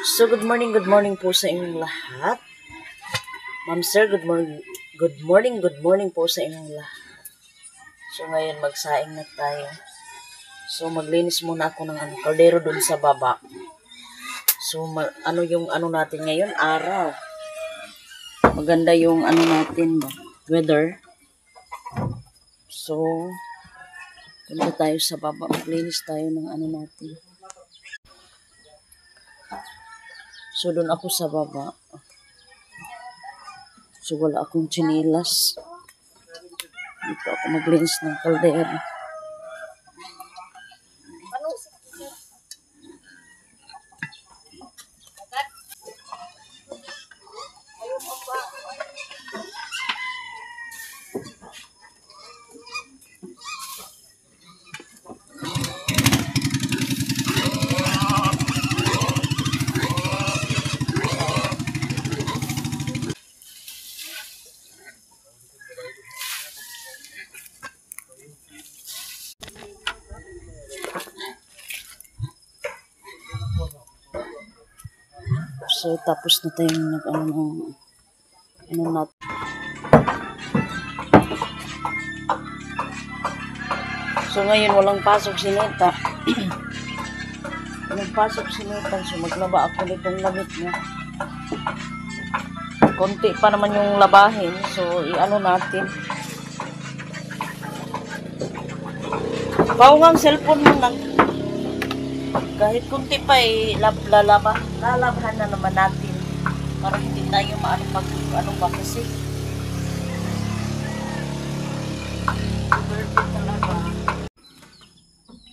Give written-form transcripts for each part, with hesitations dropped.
So, good morning po sa inyong lahat. Ma'am sir, good morning po sa inyong lahat. So, ngayon magsaing na tayo. So, maglinis muna ako ng kaldero dun sa baba. So, ano natin ngayon? Araw. Maganda yung natin, weather. So, punta tayo sa baba. Maglinis tayo ng natin. So, doon ako sa baba. So, wala akong chinilas. Dito ako maglinis ng kaldero. So, tapos na tayong natin. So, ngayon walang pasok si Neta. Walang pasok si Neta. So, maglaba ako nitong lamit niya. Konti pa naman yung labahin. So, natin. Bawa ang cellphone mo lang. Kahit kunti pa lalabhan na naman natin para hindi tayo ano ba kasi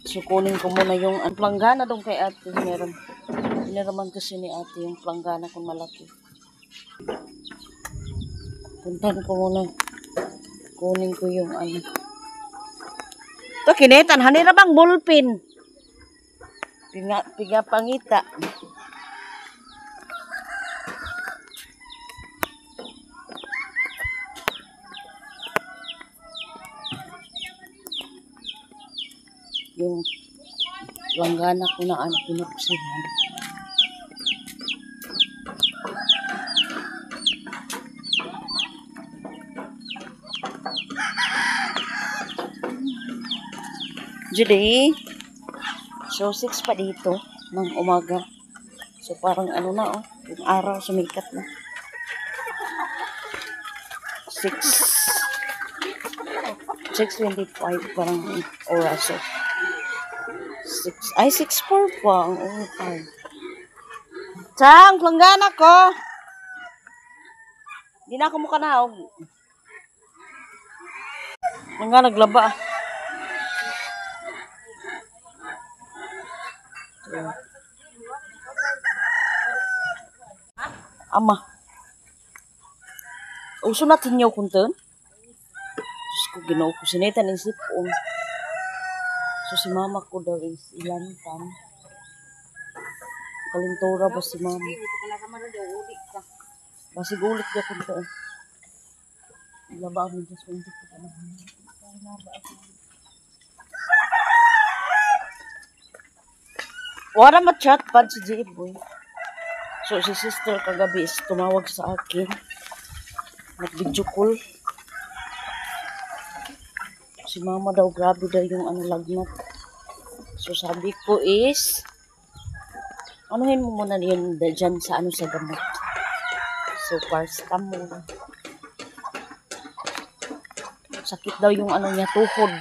so kunin ko muna yung planggana doon kay ate. Meron kasi ni ate yung planggana kung malaki. Puntahan ko muna, kunin ko yung to kinetan hanira bang ballpen Piga pangita. Yung langgana ko na pinapsihan. Jadi, so 6 pa dito ng umaga. So parang yung araw sumikat na. 6:25 parang oras. So 6:04 pa ang oras. Chang, planggana ko. Di na ako mukha na. Nga naglaba. Ama. Uso natin niyo kunten. Diyos ko, ginoo ko. Sineta ng sipon. So, si mama ko daw is ilantan. Kalintura ba si mama? Basi gulit ka kunten. Ilaba ako dyan. Hindi ko pa wala ma-chat pa si J-Boy. So, si sister kagabi is tumawag sa akin. Nag-video call. Si mama daw, grabe daw yung lagnat. So, sabi ko is, anuhin mo muna yun dyan sa sa gamot. So, parastam muna. Sakit daw yung niya, tuhod.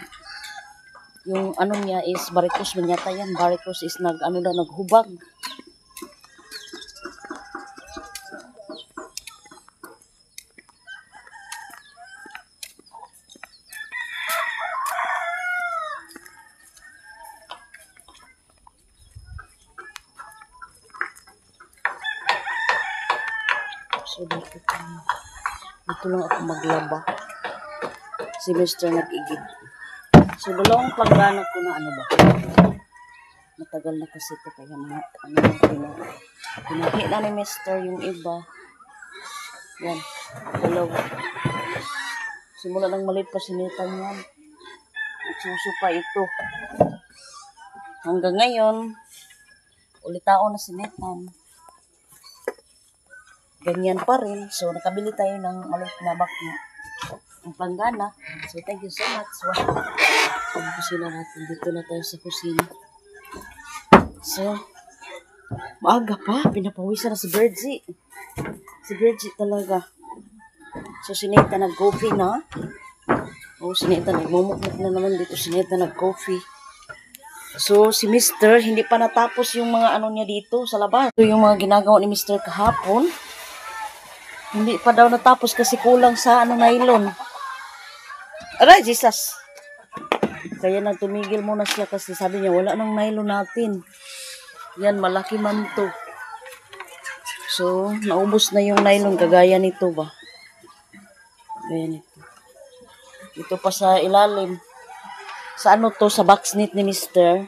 Yung niya is varicose manyata yan. Varicose is naghubag. So, dito lang ako maglaba. Si Mr. nag-igid. So, dalawang planggana ko na ba? Matagal na kasi ito. Kaya pinahi na ni Mr. yung iba. Yan. Dalawa. Simula ng maliit pa sinitan yan. Nagsuso pa ito. Hanggang ngayon, ulitao na sinitan. ganyan pa rin. So, nakabili tayo ng maliit na bak ng planggana. So, thank you so much. Ang kusina natin. Dito na tayo sa kusina. So, maaga pa. Pinapawisan na si Birdie. Si Birdie talaga. So, sinita nag-coffee na. Oh, sinita nagmumukmuk na naman dito. Sinita nag-coffee. So, si Mr. hindi pa natapos yung mga ano niya dito sa labas. So, yung mga ginagawa ni Mr. kahapon. Hindi pa daw natapos kasi kulang sa nylon. Aray, Jesus! Kaya nagtumigil muna siya kasi sabi niya, wala nang nylon natin. Yan, malaki man to. So, naubos na yung nylon kagaya nito ba. Gaya nito. Ito pa sa ilalim. Sa ano to, sa box knit ni Mr.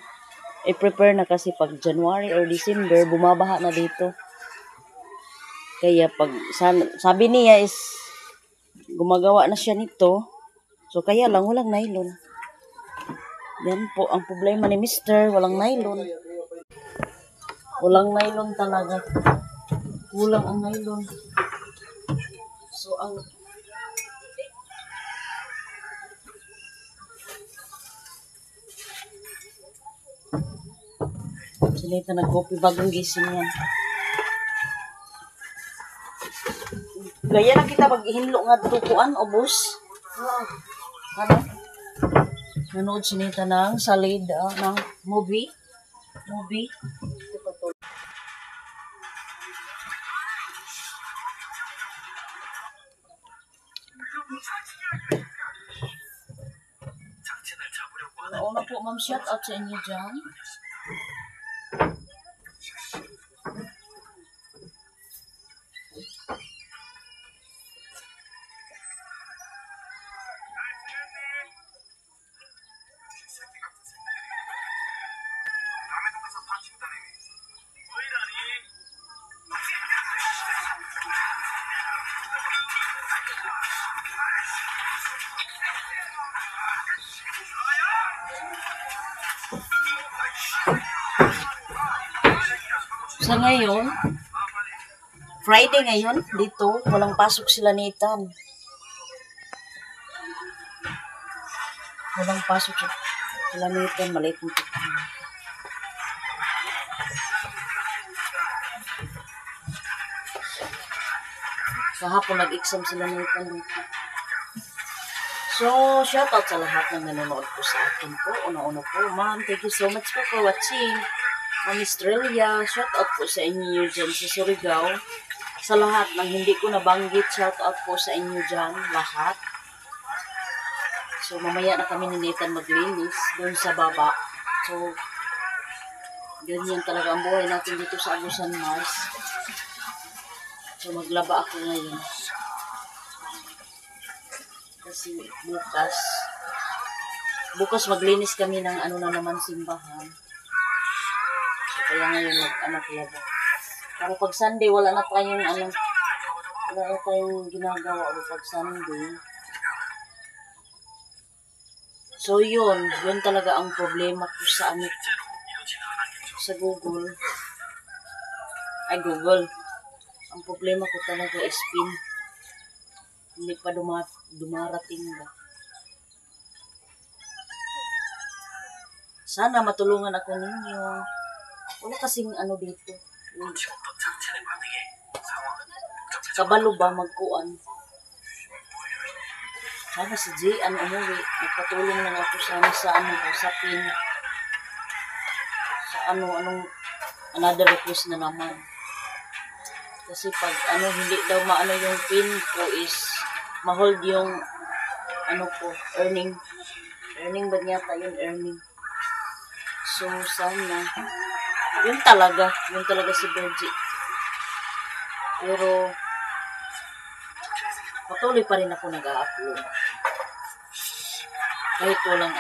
I-prepare na kasi pag January or December, bumabaha na dito. Kaya pag, sabi niya is, gumagawa na siya nito. So, kaya lang, walang nylon. Yan po, ang problema ni Mr. Walang nylon. Walang nylon talaga. Kulang ang nylon. So, ang sinita nag-coffee bagong gising yan. Gaya na kita maghihinlo nga tukuan o bus. Ano? Nanood sinita ng salid ng movie. Ito pa to. Una po, ma'am, shout out sa inyo dyan. Sa ngayon, Friday ngayon, dito, walang pasok sila Nathan. Walang pasok sila Nathan, maliit mo ito. Kahapon nag-exam sila Nathan dito. So, shoutout sa lahat ng nanonood po sa akin po. Una-una po, ma'am, thank you so much po for watching. Ma'am Estrella, shoutout po sa inyo dyan sa Surigao. Sa lahat ng hindi ko nabanggit, shoutout po sa inyo dyan, lahat. So, mamaya na kami ni Nathan maglinis doon sa baba. So, ganyan talaga ang buhay natin dito sa Agusan Mars. So, maglaba ako ngayon. Kasi bukas maglinis kami ng ano na naman simbahan. So, kaya ngayon nag-laba. Pero pag Sunday, wala na tayong ginagawa pag Sunday. So, yun talaga ang problema ko sa sa Google. Google. Ang problema ko talaga is pin. Hindi pa dumarating ba. Sana matulungan ako ninyo. Wala kasing ano dito. Kabalo ba magkuan? Sana si Jian umuwi. Nagpatulong lang ako sana sa pin. Sa anong another request na naman. Kasi pag hindi daw maano yung pin ko is ma-hold yung earning. Earning ba yata yung earning? So, sana. Yun talaga si Virgie. Pero, patuloy pa rin ako nag-a-upload. Kahit walang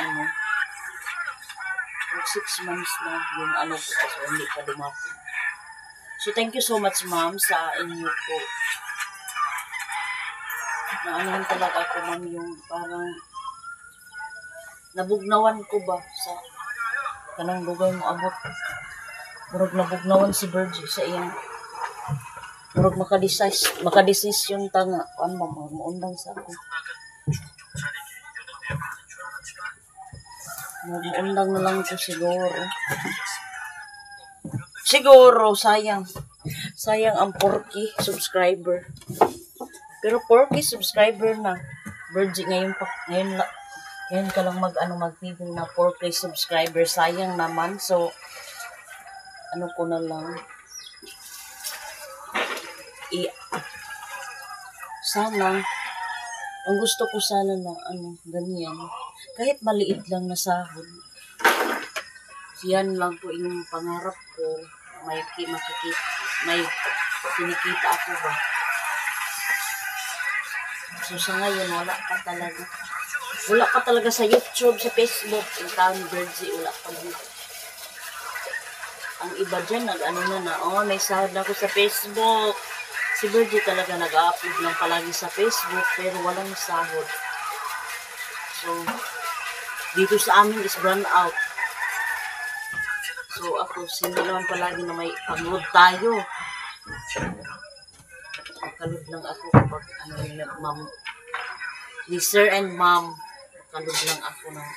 6 months na yung ko kasi hindi pa dumating. So, thank you so much, ma'am, sa inyo po. Naanahan talaga ako, ma'am, yung parang nabugnawan ko ba sa kanang lugay mo abot. Murag nabugnawan si Virgie sa iyang Murag makadesisyon ta nga. Ano ba, maundang sa ako. Maundang na lang ko siguro. Siguro, sayang. Sayang ang 4K subscriber. Pero 4K subscriber na. Virgin ngayon ka lang mag-TV na 4K subscriber. Sayang naman. So, ano ko na lang. Sana, ang gusto ko sana na, ganyan. Kahit maliit lang na sahod. Yan lang po yung pangarap ko. May kinikita ako ba. So sa ngayon, wala ka talaga. Wala ka talaga sa YouTube, sa Facebook, yung Town Virgie, wala ka dito. Ang iba dyan, may sahod na ako sa Facebook. Si Virgie talaga nag-upload lang palagi sa Facebook, pero walang sahod. So, dito sa amin is run out. So ako, sinilawan palagi na may pag-load tayo. Makalod lang ako kapag ma'am, ni sir and ma'am, makalod lang ako ng